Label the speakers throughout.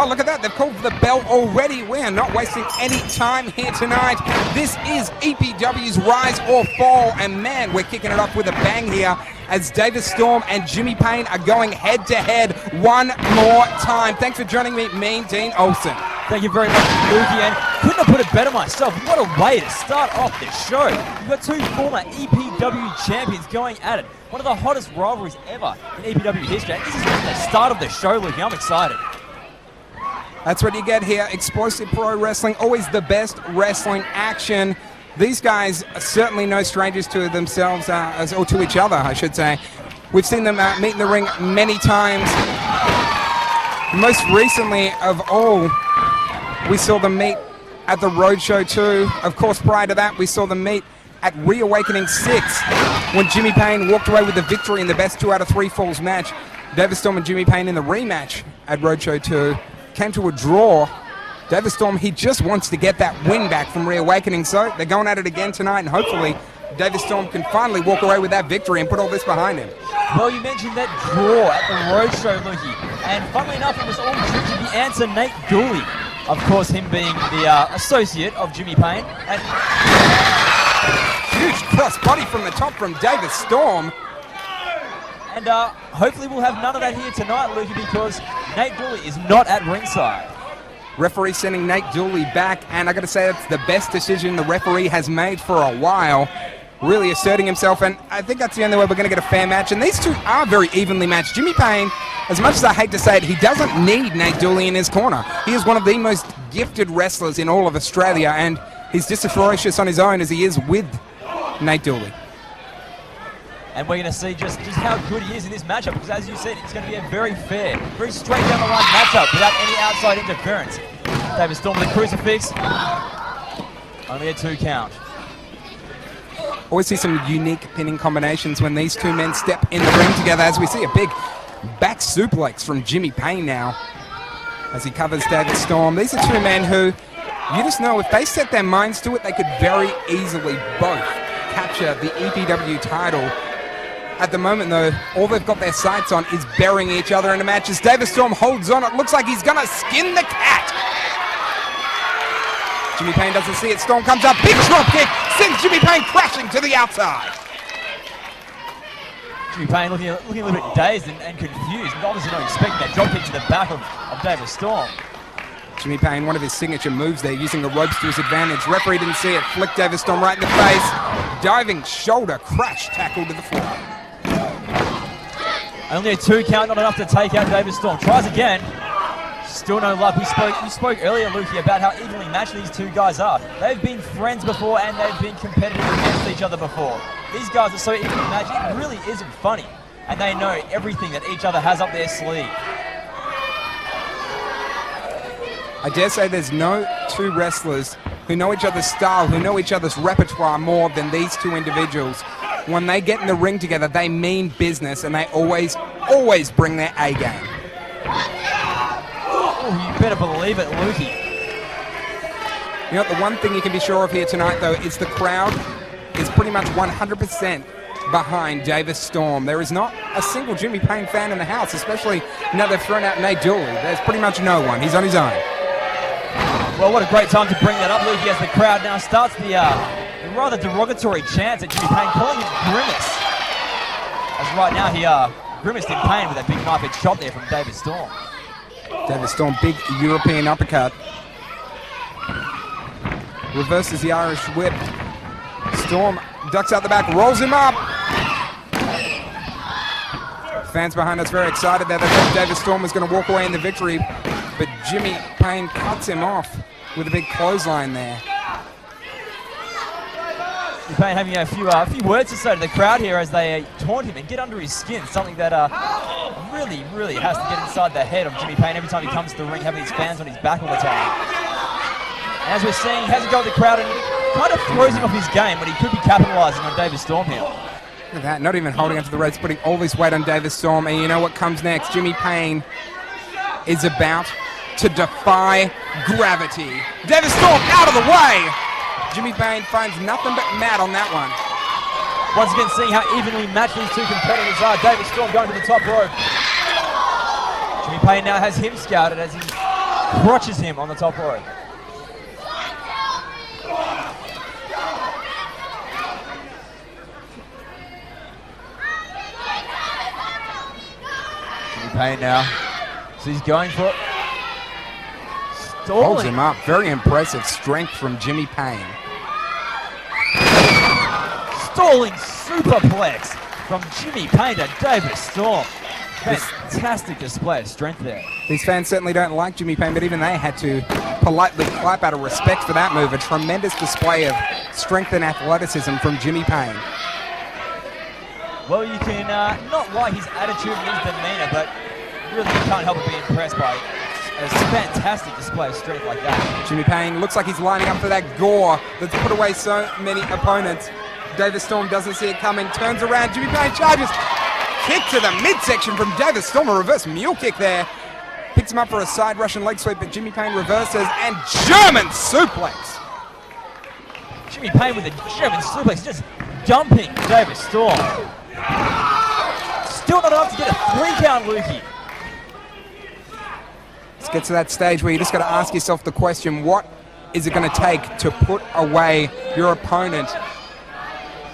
Speaker 1: Well, look at that. They've called for the bell already. We are not wasting any time here tonight. This is EPW's Rise or Fall. And man, we're kicking it off with a bang here as Davis Storm and Jimmy Payne are going head-to-head one more time. Thanks for joining me, Mean Dean Olsen.
Speaker 2: Thank you very much, Lukey, and couldn't have put it better myself. What a way to start off the show. You've got two former EPW champions going at it. One of the hottest rivalries ever in EPW history. And this is just the start of the show, Lukey. I'm excited.
Speaker 1: That's what you get here. Explosive Pro Wrestling, always the best wrestling action. These guys are certainly no strangers to themselves, or to each other, I should say. We've seen them meet in the ring many times. Most recently of all, we saw them meet at the Roadshow 2. Of course, prior to that, we saw them meet at Reawakening 6 when Jimmy Payne walked away with the victory in the best 2 out of 3 falls match. Davis Storm and Jimmy Payne in the rematch at Roadshow 2 came to a draw. Davis Storm, he just wants to get that win back from Reawakening, so they're going at it again tonight, and hopefully Davis Storm can finally walk away with that victory and put all this behind him.
Speaker 2: Well, you mentioned that draw at the Roadshow, Lukey, and funnily enough, it was all due to the answer, Nate Dooley. Of course, him being the associate of Jimmy Payne. And
Speaker 1: huge cross body from the top from Davis Storm.
Speaker 2: And hopefully we'll have none of that here tonight, Lukey, because Nate Dooley is not at ringside.
Speaker 1: Referee sending Nate Dooley back, and I got to say that's the best decision the referee has made for a while. Really asserting himself, and I think that's the only way we're going to get a fair match. And these two are very evenly matched. Jimmy Payne, as much as I hate to say it, he doesn't need Nate Dooley in his corner. He is one of the most gifted wrestlers in all of Australia, and he's just as ferocious on his own as he is with Nate Dooley.
Speaker 2: And we're going to see just how good he is in this matchup, because as you said, it's going to be a very fair, very straight down the line matchup without any outside interference. Davis Storm with a crucifix. Only a 2 count.
Speaker 1: Always see some unique pinning combinations when these two men step in the ring together, as we see a big back suplex from Jimmy Payne now as he covers Davis Storm. These are two men who, you just know, if they set their minds to it, they could very easily both capture the EPW title. At the moment, though, all they've got their sights on is burying each other in a match. As Davis Storm holds on, it looks like he's going to skin the cat. Jimmy Payne doesn't see it. Storm comes up, big drop kick, sends Jimmy Payne crashing to the outside.
Speaker 2: Jimmy Payne looking a little bit dazed and confused, and obviously not expecting that drop kick to the back of Davis Storm.
Speaker 1: Jimmy Payne, one of his signature moves there, using the ropes to his advantage. Referee didn't see it, flicked Davis Storm right in the face. Diving shoulder crash tackle to the floor.
Speaker 2: Only a 2 count, not enough to take out Davis Storm. Tries again. Still no luck. We spoke earlier, Lukey, about how evenly matched these two guys are. They've been friends before, and they've been competitive against each other before. These guys are so evenly matched, it really isn't funny. And they know everything that each other has up their sleeve.
Speaker 1: I dare say there's no two wrestlers who know each other's style, who know each other's repertoire more than these two individuals. When they get in the ring together, they mean business, and they always bring their A game.
Speaker 2: Oh, you better believe it, Lukey.
Speaker 1: You know, the one thing you can be sure of here tonight, though, is the crowd is pretty much 100% behind Davis Storm. There is not a single Jimmy Payne fan in the house, especially now they've thrown out Nate Dooley. There's pretty much no one. He's on his own.
Speaker 2: Well, what a great time to bring that up, Lukey, as the crowd now starts the rather derogatory chants at Jimmy Payne, calling him Grimace. As right now he grimaced in pain with that big knife-edge shot there from Davis Storm.
Speaker 1: Davis Storm, big European uppercut. Reverses the Irish whip. Storm ducks out the back, rolls him up. Fans behind us very excited there. They thought Davis Storm was going to walk away in the victory, but Jimmy Payne cuts him off with a big clothesline there.
Speaker 2: Jimmy Payne having a few words to say to the crowd here as they taunt him and get under his skin, something that really has to get inside the head of Jimmy Payne every time he comes to the ring, having his fans on his back all the time. And as we're seeing, he has a go at the crowd and kind of throws him off his game when he could be capitalising on Davis Storm here.
Speaker 1: Look at that, not even holding onto the ropes, putting all this weight on Davis Storm. And you know what comes next? Jimmy Payne is about to defy gravity. Davis Storm out of the way! Jimmy Payne finds nothing but mat on that one.
Speaker 2: Once again, seeing how evenly matched these two competitors are. Davis Storm going to the top rope. Jimmy Payne now has him scouted as he crotches him on the top rope. Jimmy Payne now. So he's going for it. Stalling.
Speaker 1: Holds him up. Very impressive strength from Jimmy Payne.
Speaker 2: Stalling superplex from Jimmy Payne to David Storm. Fantastic display of strength there.
Speaker 1: These fans certainly don't like Jimmy Payne, but even they had to politely clap out of respect for that move. A tremendous display of strength and athleticism from Jimmy Payne.
Speaker 2: Well, you can not like his attitude and his demeanor, but really you can't help but be impressed by a fantastic display of strength like that.
Speaker 1: Jimmy Payne looks like he's lining up for that gore that's put away so many opponents. David Storm doesn't see it coming, turns around, Jimmy Payne charges. Kick to the midsection from David Storm, a reverse mule kick there. Picks him up for a side Russian leg sweep, but Jimmy Payne reverses and German suplex.
Speaker 2: Jimmy Payne with a German suplex, just dumping David Storm. Still not enough to get a 3-count, Lukey.
Speaker 1: Let's get to that stage where you just got to ask yourself the question, what is it going to take to put away your opponent?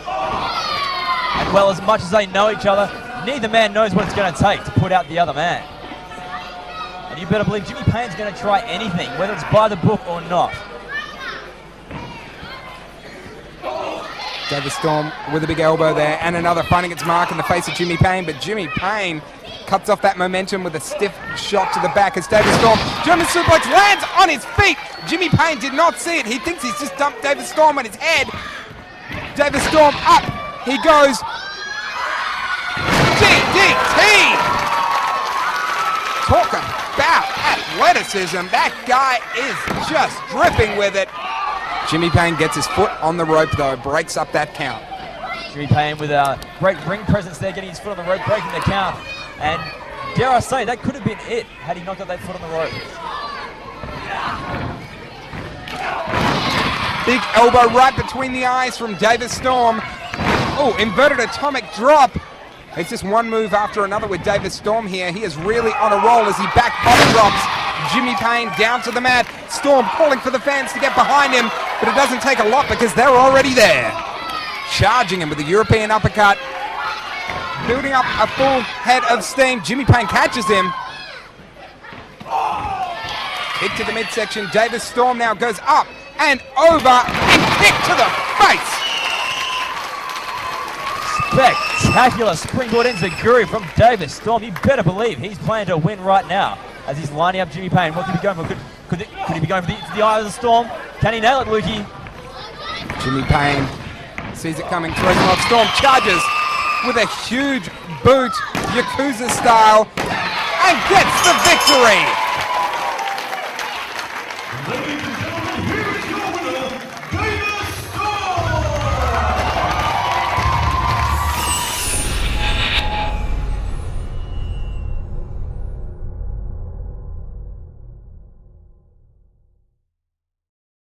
Speaker 2: And well, as much as they know each other, neither man knows what it's going to take to put out the other man. And you better believe Jimmy Payne's going to try anything, whether it's by the book or not.
Speaker 1: David Storm with a big elbow there, and another finding its mark in the face of Jimmy Payne, but Jimmy Payne cuts off that momentum with a stiff shot to the back as David Storm, German suplex, lands on his feet. Jimmy Payne did not see it. He thinks he's just dumped David Storm on his head. David Storm up. He goes DDT. Talk about athleticism. That guy is just dripping with it. Jimmy Payne gets his foot on the rope though, breaks up that count.
Speaker 2: Jimmy Payne with a great ring presence there, getting his foot on the rope, breaking the count. And dare I say, that could have been it had he not got that foot on the rope.
Speaker 1: Big elbow right between the eyes from David Storm. Oh, inverted atomic drop. It's just one move after another with David Storm here. He is really on a roll as he back body drops Jimmy Payne down to the mat. Storm calling for the fans to get behind him, but it doesn't take a lot because they're already there. Charging him with a European uppercut. Building up a full head of steam. Jimmy Payne catches him. Kick to the midsection. David Storm now goes up and over and kick to the face.
Speaker 2: Spectacular springboard enziguri from David Storm. You better believe he's planning to win right now as he's lining up Jimmy Payne. What could he be going for? Could he be going for the eye of the storm? Can he nail it, Lukey?
Speaker 1: Jimmy Payne sees it coming, throws him off. Storm charges with a huge boot, Yakuza style, and gets the victory.